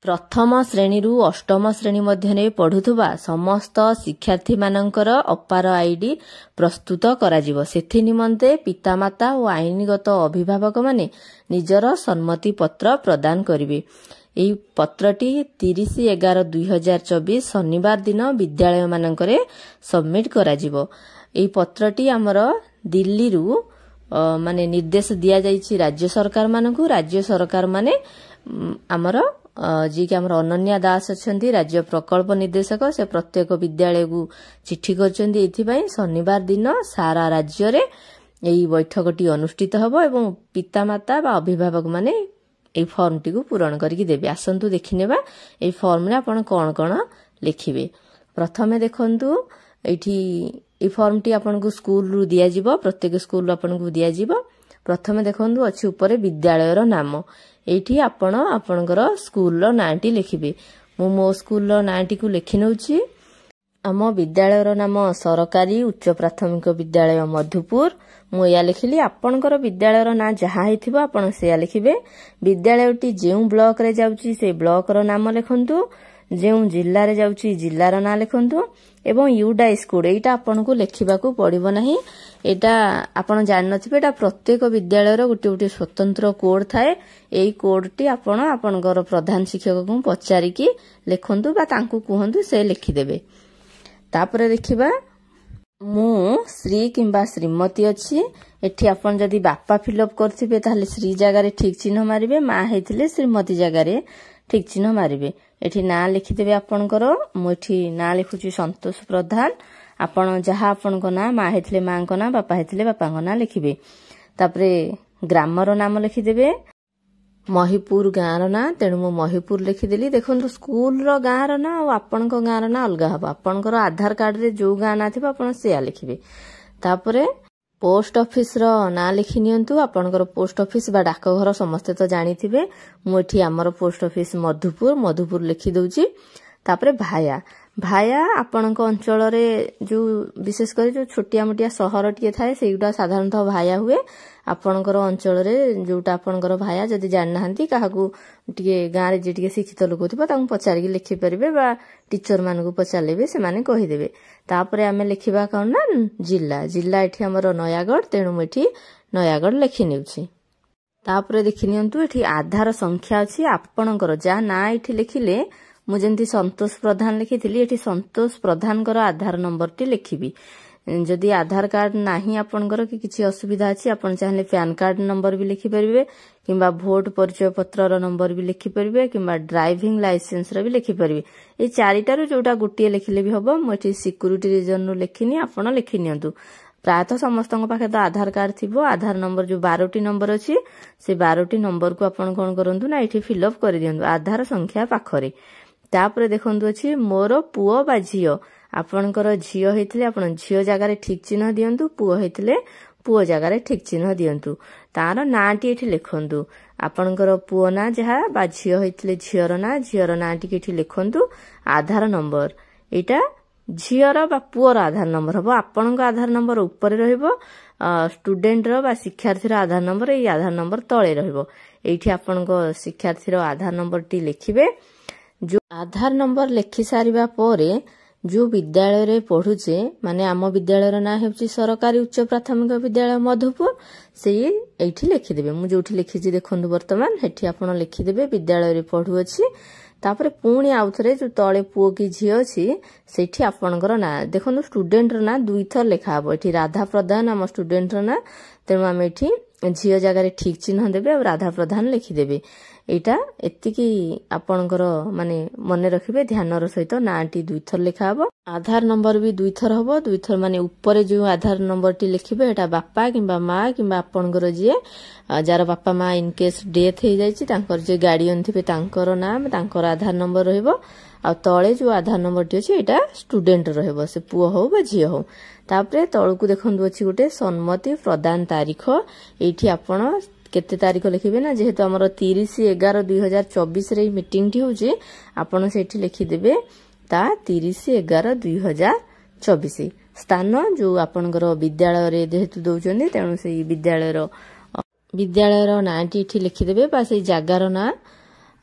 ପ୍ରଥମ ଶ୍ରେଣୀରୁ ଅଷ୍ଟମ ଶ୍ରେଣୀ ମଧ୍ୟରେ ପଢୁଥିବା ସମସ୍ତ ଶିକ୍ଷାର୍ଥୀମାନଙ୍କର ଅପାର ଆଇଡି ପ୍ରସ୍ତୁତ କରାଯିବ। ସେଥି ନିମନ୍ତେ ପିତାମାତା ଓ ଆଇନଗତ ଅଭିଭାବକମାନେ ନିଜର ସମ୍ମତି ପତ୍ର ପ୍ରଦାନ କରିବେ। ଏହି ପତ୍ରଟି 30/11/2024 ଶନିବାର ଦିନ ବିଦ୍ୟାଳୟମାନଙ୍କରେ ସବମିଟ୍ କରାଯିବ। ଏହି ପତ୍ରଟି ଆମର ଦିଲ୍ଲୀରୁ ମାନେ ନିର୍ଦ୍ଦେଶ ଦିଆଯାଇଛି ରାଜ୍ୟ ସରକାରମାନଙ୍କୁ। ରାଜ୍ୟ ସରକାରମାନେ ଆମର ଯିଏକି ଆମର ଅନନ୍ୟା ଦାସ ଅଛନ୍ତି ରାଜ୍ୟ ପ୍ରକଳ୍ପ ନିର୍ଦ୍ଦେଶକ, ସେ ପ୍ରତ୍ୟେକ ବିଦ୍ୟାଳୟକୁ ଚିଠି କରିଛନ୍ତି। ଏଥିପାଇଁ ଶନିବାର ଦିନ ସାରା ରାଜ୍ୟରେ ଏହି ବୈଠକଟି ଅନୁଷ୍ଠିତ ହେବ ଏବଂ ପିତାମାତା ବା ଅଭିଭାବକମାନେ ଏହି ଫର୍ମଟିକୁ ପୂରଣ କରିକି ଦେବେ। ଆସନ୍ତୁ ଦେଖିନେବା ଏହି ଫର୍ମରେ ଆପଣ କ'ଣ କ'ଣ ଲେଖିବେ। ପ୍ରଥମେ ଦେଖନ୍ତୁ, ଏଇଠି ଏହି ଫର୍ମଟି ଆପଣଙ୍କୁ ସ୍କୁଲରୁ ଦିଆଯିବ, ପ୍ରତ୍ୟେକ ସ୍କୁଲରୁ ଆପଣଙ୍କୁ ଦିଆଯିବ। ପ୍ରଥମେ ଦେଖନ୍ତୁ ଅଛି ଉପରେ ବିଦ୍ୟାଳୟର ନାମ। ଏଇଠି ଆପଣ ଆପଣଙ୍କର ସ୍କୁଲର ନାଁଟି ଲେଖିବେ। ମୁଁ ମୋ ସ୍କୁଲର ନାଁଟିକୁ ଲେଖି ନେଉଛି। ଆମ ବିଦ୍ୟାଳୟର ନାମ ସରକାରୀ ଉଚ୍ଚ ପ୍ରାଥମିକ ବିଦ୍ୟାଳୟ ମଧୁପୁର। ମୁଁ ଏହା ଲେଖିଲି। ଆପଣଙ୍କର ବିଦ୍ୟାଳୟର ନାଁ ଯାହା ହେଇଥିବ ଆପଣ ସେୟା ଲେଖିବେ। ବିଦ୍ୟାଳୟଟି ଯେଉଁ ବ୍ଲକରେ ଯାଉଛି ସେ ବ୍ଲକର ନାମ ଲେଖନ୍ତୁ। ଯେଉଁ ଜିଲ୍ଲାରେ ଯାଉଛି ଜିଲ୍ଲାର ନାଁ ଲେଖନ୍ତୁ ଏବଂ ୟୁଡାଇସ୍ କୋଡ୍ ଏଇଟା ଆପଣଙ୍କୁ ଲେଖିବାକୁ ପଡିବ ନାହିଁ। ଏଇଟା ଆପଣ ଜାଣିନଥିବେ, ଏଇଟା ପ୍ରତ୍ୟେକ ବିଦ୍ୟାଳୟର ଗୋଟେ ଗୋଟେ ସ୍ୱତନ୍ତ୍ର କୋଡ୍ ଥାଏ। ଏଇ କୋଡ୍ଟି ଆପଣ ଆପଣଙ୍କର ପ୍ରଧାନ ଶିକ୍ଷକଙ୍କୁ ପଚାରିକି ଲେଖନ୍ତୁ ବା ତାଙ୍କୁ କୁହନ୍ତୁ, ସେ ଲେଖିଦେବେ। ତାପରେ ଦେଖିବା, ମୁଁ ଶ୍ରୀ କିମ୍ବା ଶ୍ରୀମତୀ ଅଛି। ଏଠି ଆପଣ ଯଦି ବାପା ଫିଲ୍ଅପ୍ କରିଥିବେ ତାହେଲେ ଶ୍ରୀ ଜାଗାରେ ଠିକ୍ ଚିହ୍ନ ମାରିବେ, ମା ହେଇଥିଲେ ଶ୍ରୀମତୀ ଜାଗାରେ ଠିକ୍ ଚିହ୍ନ ମାରିବେ। ଏଠି ନାଁ ଲେଖିଦେବେ ଆପଣଙ୍କର। ମୁଁ ଏଠି ନାଁ ଲେଖୁଛି ସନ୍ତୋଷ ପ୍ରଧାନ। ଆପଣ ଯାହା ଆପଣଙ୍କ ନାଁ, ମା ହେଇଥିଲେ ମାଙ୍କ ନାଁ, ବାପା ହେଇଥିଲେ ବାପାଙ୍କ ନାଁ ଲେଖିବେ। ତାପରେ ଗ୍ରାମର ନାମ ଲେଖିଦେବେ। ମହିପୁର ଗାଁର ନାଁ, ତେଣୁ ମୁଁ ମହିପୁର ଲେଖିଦେଲି। ଦେଖନ୍ତୁ, ସ୍କୁଲର ଗାଁର ନାଁ ଆଉ ଆପଣଙ୍କ ଗାଁର ନାଁ ଅଲଗା ହବ। ଆପଣଙ୍କର ଆଧାର କାର୍ଡରେ ଯୋଉ ଗାଁ ନାଁ ଥିବ ଆପଣ ସେୟା ଲେଖିବେ। ତାପରେ ପୋଷ୍ଟ ଅଫିସର ନାଁ ଲେଖି ନିଅନ୍ତୁ। ଆପଣଙ୍କର ପୋଷ୍ଟ ଅଫିସ ବା ଡାକଘର ସମସ୍ତେ ତ ଜାଣିଥିବେ। ମୁଁ ଏଠି ଆମର ପୋଷ୍ଟ ଅଫିସ ମଧୁପୁର ଲେଖି ଦଉଛି। ତାପରେ ଭାୟା ଆପଣଙ୍କ ଅଞ୍ଚଳରେ ଯୋଉ ବିଶେଷ କରି ଯୋଉ ଛୋଟିଆ ମୋଟିଆ ସହରଟିଏ ଥାଏ ସେଇଗୁଟା ସାଧାରଣତଃ ଭାୟା ହୁଏ। ଆପଣଙ୍କର ଅଞ୍ଚଳରେ ଯୋଉଟା ଆପଣଙ୍କର ଭାୟା, ଯଦି ଜାଣିନାହାନ୍ତି କାହାକୁ ଟିକେ ଗାଁରେ ଯିଏ ଟିକେ ଶିକ୍ଷିତ ଲୋକ ଥିବ ତାଙ୍କୁ ପଚାରିକି ଲେଖିପାରିବେ ବା ଟିଚର ମାନଙ୍କୁ ପଚାରିଲେ ବି ସେମାନେ କହିଦେବେ। ତାପରେ ଆମେ ଲେଖିବା କ'ଣ ନା ଜିଲ୍ଲା ଏଠି ଆମର ନୟାଗଡ଼, ତେଣୁ ମୁଁ ଏଠି ନୟାଗଡ଼ ଲେଖି ନେଉଛି। ତାପରେ ଦେଖି ନିଅନ୍ତୁ, ଏଠି ଆଧାର ସଂଖ୍ୟା ଅଛି ଆପଣଙ୍କର ଯାହା ନାଁ ଏଠି ଲେଖିଲେ। ମୁଁ ଯେମିତି ସନ୍ତୋଷ ପ୍ରଧାନ ଲେଖିଥିଲି, ଏଠି ସନ୍ତୋଷ ପ୍ରଧାନଙ୍କର ଆଧାର ନମ୍ବରଟି ଲେଖିବି। ଯଦି ଆଧାର କାର୍ଡ ନାହିଁ ଆପଣଙ୍କର କି କିଛି ଅସୁବିଧା ଅଛି, ଆପଣ ଚାହିଁଲେ ପ୍ୟାନ କାର୍ଡ ନମ୍ବର ବି ଲେଖିପାରିବେ କିମ୍ବା ଭୋଟ ପରିଚୟ ପତ୍ରର ନମ୍ବର ବି ଲେଖିପାରିବେ କିମ୍ବା ଡ୍ରାଇଭିଂ ଲାଇସେନ୍ସର ବି ଲେଖିପାରିବେ। ଏଇ ଚାରିଟାରୁ ଯୋଉଟା ଗୋଟିଏ ଲେଖିଲେ ବି ହବ। ମୁଁ ଏଠି ସିକ୍ୟୁରିଟି ରିଜନରୁ ଲେଖିନି, ଆପଣ ଲେଖି ନିଅନ୍ତୁ। ପ୍ରାୟତଃ ସମସ୍ତଙ୍କ ପାଖରେ ତ ଆଧାର କାର୍ଡ ଥିବ। ଆଧାର ନମ୍ବର ଯୋଉ 12ଟି ନମ୍ବର ଅଛି, ସେ 12ଟି ନମ୍ବରକୁ ଆପଣ କ'ଣ କରନ୍ତୁ ନା ଏଠି ଫିଲ୍ଅପ୍ କରିଦିଅନ୍ତୁ ଆଧାର ସଂଖ୍ୟା ପାଖରେ। ତାପରେ ଦେଖନ୍ତୁ ଅଛି ମୋର ପୁଅ ବା ଝିଅ। ଆପଣଙ୍କର ଝିଅ ହେଇଥିଲେ ଆପଣ ଝିଅ ଜାଗାରେ ଠିକ୍ ଚିହ୍ନ ଦିଅନ୍ତୁ, ପୁଅ ହେଇଥିଲେ ପୁଅ ଜାଗାରେ ଠିକ୍ ଚିହ୍ନ ଦିଅନ୍ତୁ। ତାର ନାଁଟି ଏଠି ଲେଖନ୍ତୁ। ଆପଣଙ୍କର ପୁଅ ନାଁ ଯାହା ବା ଝିଅ ହେଇଥିଲେ ଝିଅର ନାଁ ଟିକେ ଏଠି ଲେଖନ୍ତୁ। ଆଧାର ନମ୍ବର ଏଇଟା ଝିଅର ବା ପୁଅର ଆଧାର ନମ୍ବର ହବ। ଆପଣଙ୍କ ଆଧାର ନମ୍ବର ଉପରେ ରହିବ, ଷ୍ଟୁଡେଣ୍ଟର ବା ଶିକ୍ଷାର୍ଥୀର ଆଧାର ନମ୍ବର ଏଇ ଆଧାର ନମ୍ବର ତଳେ ରହିବ। ଏଇଠି ଆପଣଙ୍କ ଶିକ୍ଷାର୍ଥୀର ଆଧାର ନମ୍ବରଟି ଲେଖିବେ। ଯୋଉ ଆଧାର ନମ୍ବର ଲେଖି ସାରିବା ପରେ ଯୋଉ ବିଦ୍ୟାଳୟରେ ପଢୁଛେ, ମାନେ ଆମ ବିଦ୍ୟାଳୟର ନାଁ ହେଉଛି ସରକାରୀ ଉଚ୍ଚ ପ୍ରାଥମିକ ବିଦ୍ୟାଳୟ ମଧୁପୁର, ସେଇ ଏଇଠି ଲେଖିଦେବେ। ମୁଁ ଯୋଉଠି ଲେଖିଛି ଦେଖନ୍ତୁ ବର୍ତ୍ତମାନ, ସେଠି ଆପଣ ଲେଖିଦେବେ ବିଦ୍ୟାଳୟରେ ପଢୁଅଛି। ତାପରେ ପୁଣି ଆଉଥରେ ଯୋଉ ତଳେ ପୁଅ କି ଝିଅ ଅଛି ସେଇଠି ଆପଣଙ୍କର ନାଁ ଦେଖନ୍ତୁ। ଷ୍ଟୁଡେଣ୍ଟର ନାଁ 2 ଥର ଲେଖା ହବ। ଏଠି ରାଧା ପ୍ରଧାନ ଆମ ଷ୍ଟୁଡେଣ୍ଟର ନାଁ, ତେଣୁ ଆମେ ଏଠି ଝିଅ ଜାଗାରେ ଠିକ୍ ଚିହ୍ନ ଦେବେ ଆଉ ରାଧା ପ୍ରଧାନ ଲେଖିଦେବେ। ଏଇଟା ଏତିକି ଆପଣଙ୍କର ମାନେ ମନେ ରଖିବେ, ଧ୍ୟାନର ସହିତ ନାଁଟି 2 ଥର ଲେଖା ହବ। ଆଧାର ନମ୍ବର ବି 2 ଥର ହବ। 2 ଥର ମାନେ ଉପରେ ଯୋଉ ଆଧାର ନମ୍ବରଟି ଲେଖିବେ ଏଟା ବାପା କିମ୍ବା ମା କିମ୍ବା ଆପଣଙ୍କର ଯିଏ ଯାହାର ବାପା ମା ଇନ୍ କେସ୍ ଡେଥ୍ ହେଇଯାଇଛି ତାଙ୍କର ଯିଏ ଗାର୍ଡିଆନ ଥିବେ ତାଙ୍କର ନାଁ ତାଙ୍କର ଆଧାର ନମ୍ବର ରହିବ। ଆଉ ତଳେ ଯୋଉ ଆଧାର ନମ୍ବରଟି ଅଛି ଏଇଟା ଷ୍ଟୁଡେଣ୍ଟ ରହିବ, ସେ ପୁଅ ହଉ ବା ଝିଅ ହଉ। ତାପରେ ତଳକୁ ଦେଖନ୍ତୁ ଅଛି ଗୋଟେ ସମ୍ମତି ପ୍ରଦାନ ତାରିଖ। ଏଇଠି ଆପଣ କେତେ ତାରିଖ ଲେଖିବେ ନା, ଯେହେତୁ ଆମର 30/11/2024 ଏଇ ମିଟିଂଟି ହଉଛି, ଆପଣ ସେଇଠି ଲେଖିଦେବେ ତା 30/11/2024। ସ୍ଥାନ ଯୋଉ ଆପଣଙ୍କର ବିଦ୍ୟାଳୟରେ ଯେହେତୁ ଦଉଛନ୍ତି, ତେଣୁ ସେଇ ବିଦ୍ୟାଳୟର ନାଁଟି ଏଠି ଲେଖିଦେବେ ବା ସେଇ ଜାଗାର ନାଁ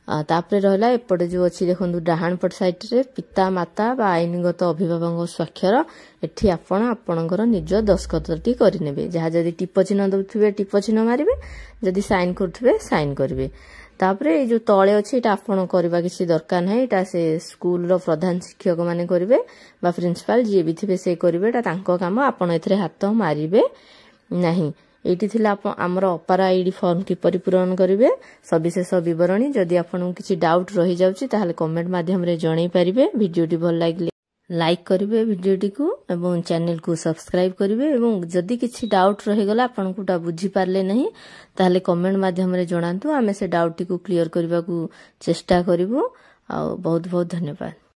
तापरे रहला एपटे जो अच्छी देखो डाहाण पट साइड रे पिता माता बा आईनगत अभिभावक स्वाक्षर एठी आपण आपणकर निज दस्खतटी करिनेबे जहाँ जदि टिप चिन्ह दउथिबे टिप चिन्ह मारिबे जदि साइन करथुबे साइन करिवे तापरे जो तळे अछि एटा आपण करबा किछि दरकार नै एटा से स्कूल रो प्रधान शिक्षक माने करिवे बा प्रिंसिपल जे भी थिबे से करिवे एटा तांको काम आपण एथरे हाथ मारिबे नाही एटी थिला आमर अपार आईडी फॉर्म किपरि पूरण करिवे सविशेष विवरणी जदि आपन किछि डाउट रहि जाउछि ताहाले कमेंट माध्यम रे जणाई परिबे वीडियोटी भल लागले लाइक करिवे वीडियोटी को एवं चैनल को सब्सक्राइब करिवे एवं जदि किछि डाउट रहि गला आपन कोटा बुझी पारले नहीं ताहाले कमेंट माध्यम रे जणांतु आमे से डाउट टी को क्लियर करबा को चेष्टा करिवो आ बहुत बहुत धन्यवाद।